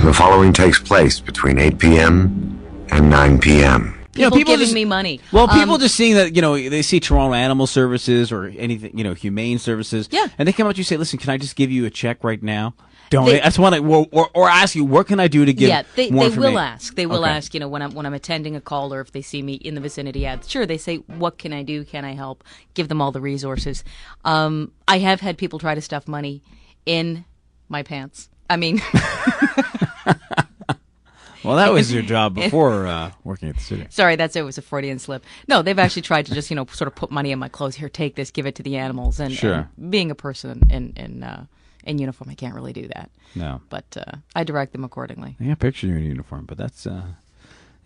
The following takes place between 8 p.m. and 9 p.m. People giving me money. Well, people just seeing that, they see Toronto Animal Services or anything, humane services. Yeah. And they come up to you and say, listen, can I just give you a check right now? That's one. Or ask you, what can I do to give more information? Will ask. They will ask, when I'm attending a call or if they see me in the vicinity. Sure, they say, what can I do? Can I help? Give them all the resources. I have had people try to stuff money in my pants. I mean... Well, that was your job before working at the city. Sorry, it was a Freudian slip. No, they've actually tried to just, sort of put money in my clothes. Here, take this, give it to the animals. And, sure. And being a person in uniform, I can't really do that. No. But I direct them accordingly. Yeah, picture you in uniform, but that's...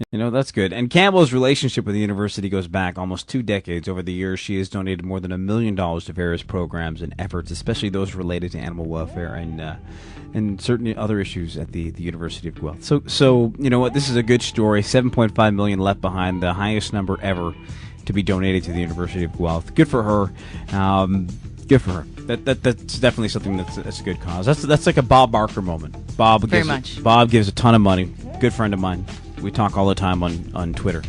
that's good. And Campbell's relationship with the university goes back almost 2 decades. Over the years, she has donated more than $1 million to various programs and efforts, especially those related to animal welfare and certain other issues at the University of Guelph. So you know what? This is a good story. $7.5 million left behind, the highest number ever to be donated to the University of Guelph. Good for her. Good for her. That's definitely something that's a good cause. That's like a Bob Barker moment. Bob gives a ton of money. Good friend of mine. We talk all the time on Twitter.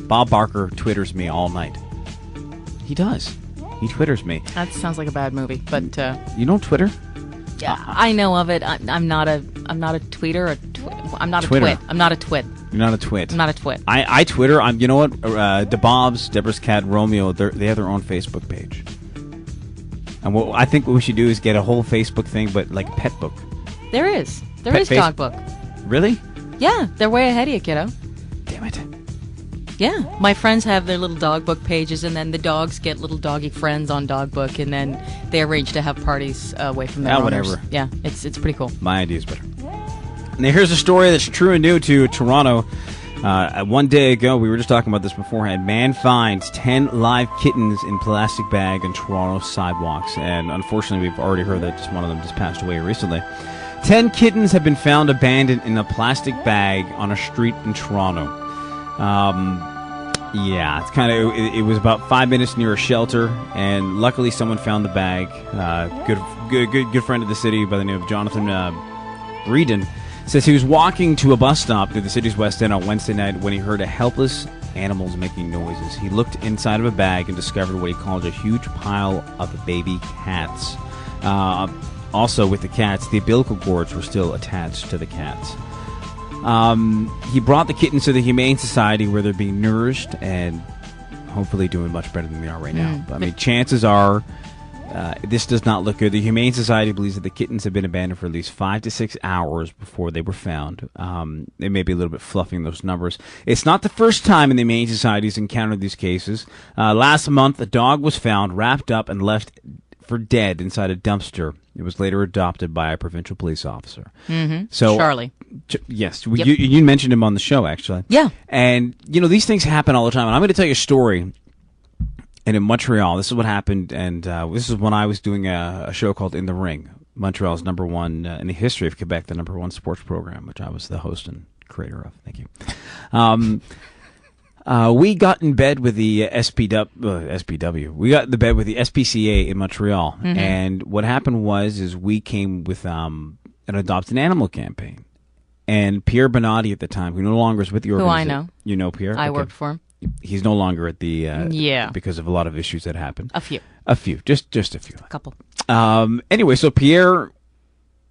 Bob Barker Twitters me all night. He does. He Twitters me. That sounds like a bad movie, but you don't Twitter? Yeah, I know of it. I'm not a tweeter. I'm not Twitter. a twit. I'm not a twit. You're not a twit. I'm not a twit. I Twitter. You know what? DeBobs, Deborah's cat, Romeo. They have their own Facebook page. And I think what we should do is get a whole Facebook thing, but like pet book. There is dog book. Really? Yeah, they're way ahead of you, kiddo. Damn it. Yeah, my friends have their little dog book pages, and then the dogs get little doggy friends on dog book, and then they arrange to have parties away from their owners. Whatever. Yeah, it's pretty cool. My idea is better. Now here's a story that's true and new to Toronto. 1 day ago, we were just talking about this beforehand. Man finds 10 live kittens in plastic bag on Toronto sidewalks, and unfortunately, we've already heard that just one of them just passed away recently. 10 kittens have been found abandoned in a plastic bag on a street in Toronto. Yeah, it's kind of. It was about 5 minutes near a shelter, and luckily someone found the bag. Good friend of the city by the name of Jonathan Reedon says he was walking to a bus stop near the city's West End on Wednesday night when he heard a helpless animals making noises. He looked inside of a bag and discovered what he called a huge pile of baby cats. Also, with the cats, the umbilical cords were still attached to the cats. He brought the kittens to the Humane Society where they're being nourished and hopefully doing much better than they are right now. I mean, chances are this does not look good. The Humane Society believes that the kittens have been abandoned for at least 5 to 6 hours before they were found. They may be a little bit fluffing those numbers. It's not the first time in the Humane Society's encountered these cases. Last month, a dog was found wrapped up and left for dead inside a dumpster. It was later adopted by a provincial police officer. Mm-hmm. So, Charlie. Yes. Yep. You mentioned him on the show, actually. Yeah. And, these things happen all the time. And I'm going to tell you a story. And in Montreal, this is what happened. And this is when I was doing a show called In the Ring. Montreal's number one, in the history of Quebec, the number one sports program, which I was the host and creator of. Thank you. We got in bed with the SPW. We got in bed with the SPCA in Montreal, mm-hmm. and what happened was we came with an Adopt an Animal campaign, and Pierre Bonatti at the time, who no longer is with the organization. Who I know. You know Pierre? I worked for him. He's no longer at the because of a lot of issues that happened. A few, just a few, a couple. Anyway, so Pierre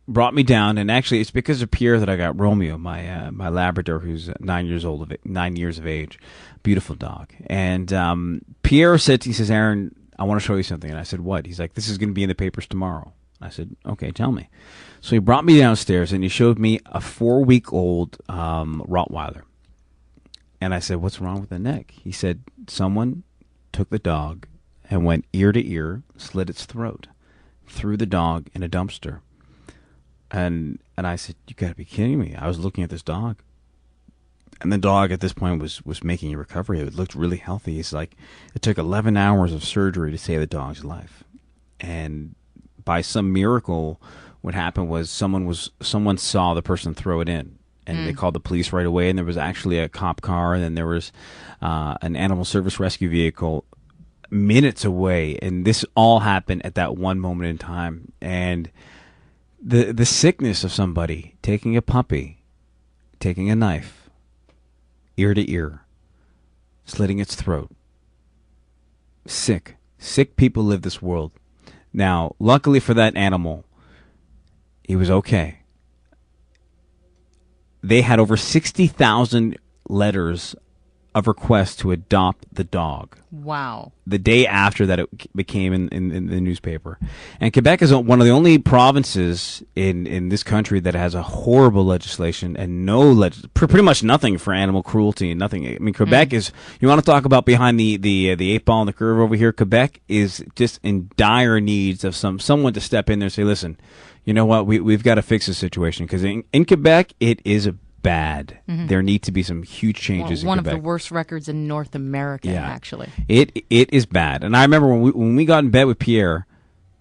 brought me down, and actually it's because of Pierre that I got Romeo, my Labrador, who's 9 years of age, beautiful dog. And Pierre said, he says, Aaron, I want to show you something. And I said, what? He's like, this is going to be in the papers tomorrow. I said, okay, tell me. So he brought me downstairs and he showed me a 4-week-old Rottweiler. And I said, what's wrong with the neck? He said, someone took the dog and went ear to ear, slit its throat, threw the dog in a dumpster. And I said, you got to be kidding me. I was looking at this dog. And the dog at this point was making a recovery. It looked really healthy. It's like it took 11 hours of surgery to save the dog's life. And by some miracle, what happened was someone saw the person throw it in. And they called the police right away. And there was actually a cop car. And then there was an animal service rescue vehicle minutes away. And this all happened at that one moment in time. And the sickness of somebody taking a puppy, taking a knife, ear to ear, slitting its throat. Sick people live this world. Now, luckily for that animal, he was okay. They had over 60,000 letters of requests to adopt the dog. Wow. The day after that it became in the newspaper. And Quebec is one of the only provinces in this country that has a horrible legislation and pretty much nothing for animal cruelty and nothing. I mean, Quebec is, you want to talk about behind the eight ball and the curve over here, Quebec is just in dire needs of someone to step in there and say, listen, you know what, we've got to fix this situation. Because in Quebec, it is bad. There need to be some huge changes in one Quebec. Of the worst records in North America, actually. It is bad. And I remember when we got in bed with Pierre,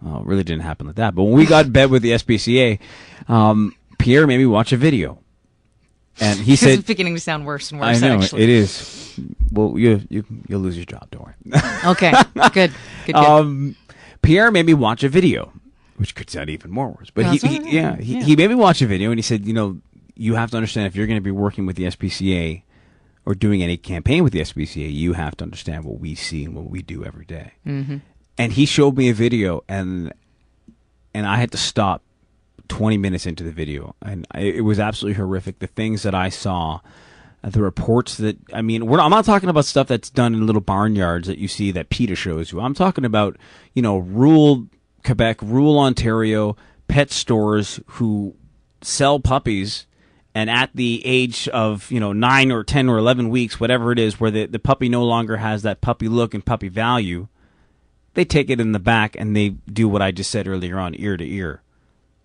well, it really didn't happen like that, but when we got in bed with the SPCA, Pierre made me watch a video. And he said... It's beginning to sound worse and worse, I know, actually. it is. Well, you'll lose your job, don't worry. Okay, good. Pierre made me watch a video, which could sound even more worse. But he made me watch a video, and he said, you have to understand, if you're going to be working with the SPCA or doing any campaign with the SPCA, you have to understand what we see and what we do every day. Mm-hmm. And he showed me a video, and I had to stop 20 minutes into the video. And it was absolutely horrific. The things that I saw, the reports that, I mean, I'm not talking about stuff that's done in little barnyards that you see that PETA shows you. I'm talking about, rural Quebec, rural Ontario, pet stores who sell puppies. And at the age of 9 or 10 or 11 weeks, whatever it is, where the puppy no longer has that puppy look and puppy value, they take it in the back and they do what I just said earlier on, ear to ear.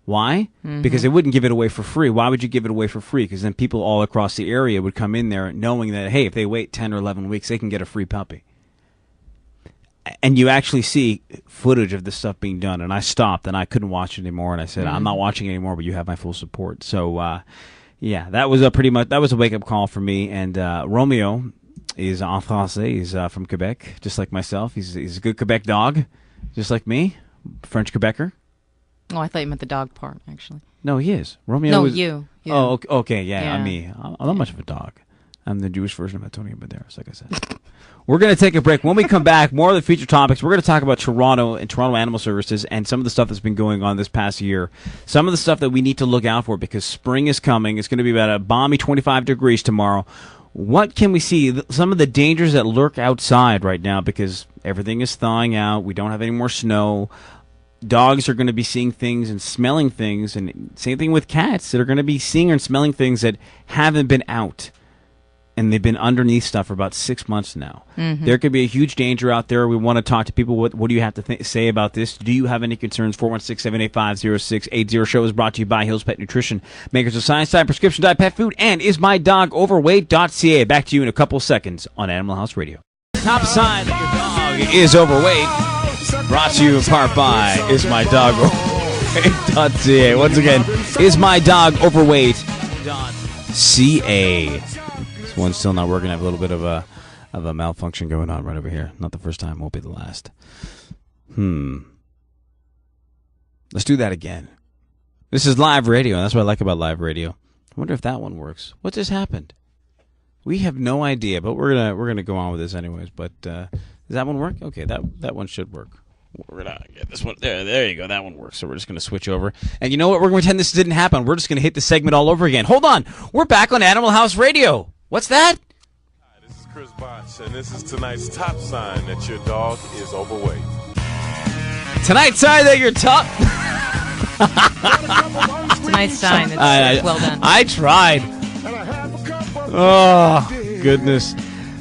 Why? Mm-hmm. Because they wouldn't give it away for free. Why would you give it away for free? Because then people all across the area would come in there knowing that, hey, if they wait 10 or 11 weeks, they can get a free puppy. And you actually see footage of this stuff being done. And I stopped and I couldn't watch it anymore. And I said, I'm not watching it anymore, but you have my full support. So, yeah, that was a wake-up call for me. And Romeo is en français. He's from Quebec, just like myself. He's a good Quebec dog, just like me, French Quebecer. Oh, I thought you meant the dog part, actually. No, he is. Romeo No, is... you. Oh, okay, yeah, I'm me. I'm not much of a dog. I'm the Jewish version of Antonio Banderas, like I said. We're going to take a break. When we come back, more of the feature topics. We're going to talk about Toronto and Toronto Animal Services and some of the stuff that's been going on this past year. Some of the stuff that we need to look out for because spring is coming. It's going to be about a balmy 25 degrees tomorrow. What can we see? Some of the dangers that lurk outside right now because everything is thawing out. We don't have any more snow. Dogs are going to be seeing things and smelling things. And same thing with cats that are going to be seeing and smelling things that haven't been out. And they've been underneath stuff for about 6 months now. Mm-hmm. There could be a huge danger out there. We want to talk to people. What do you have to say about this? Do you have any concerns? 416-785-0680. Show is brought to you by Hills Pet Nutrition, makers of Science Diet, Prescription Diet, Pet Food, and ismydogoverweight.ca. Back to you in a couple seconds on Animal House Radio. Top sign that your dog is overweight. Brought to you in part by ismydogoverweight.ca. Once again, ismydogoverweight.ca. This one's still not working. I have a little bit of a malfunction going on right over here. Not the first time, won't be the last. Let's do that again. This is live radio, and that's what I like about live radio. I wonder if that one works. What just happened? We have no idea, but we're gonna go on with this anyways. But does that one work? Okay, that one should work. We're gonna get this one. There you go. That one works. So we're just gonna switch over. And you know what? We're gonna pretend this didn't happen. We're just gonna hit the segment all over again. Hold on. We're back on Animal House Radio. What's that? Hi, this is Chris Botch, and this is tonight's top sign that your dog is overweight. Tonight's sign that you're top. Tonight's sign. It's well done. I tried. Oh, goodness.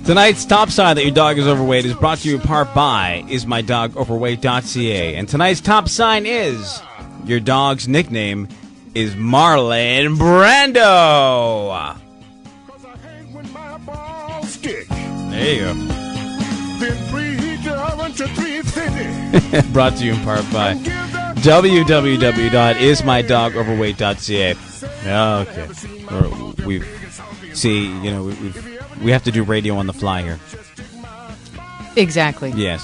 Tonight's top sign that your dog is overweight is brought to you in part by ismydogoverweight.ca. And tonight's top sign is your dog's nickname is Marlon Brando. There you go. Brought to you in part by www.ismydogoverweight.ca. Okay. We have to do radio on the fly here. Exactly. Yes.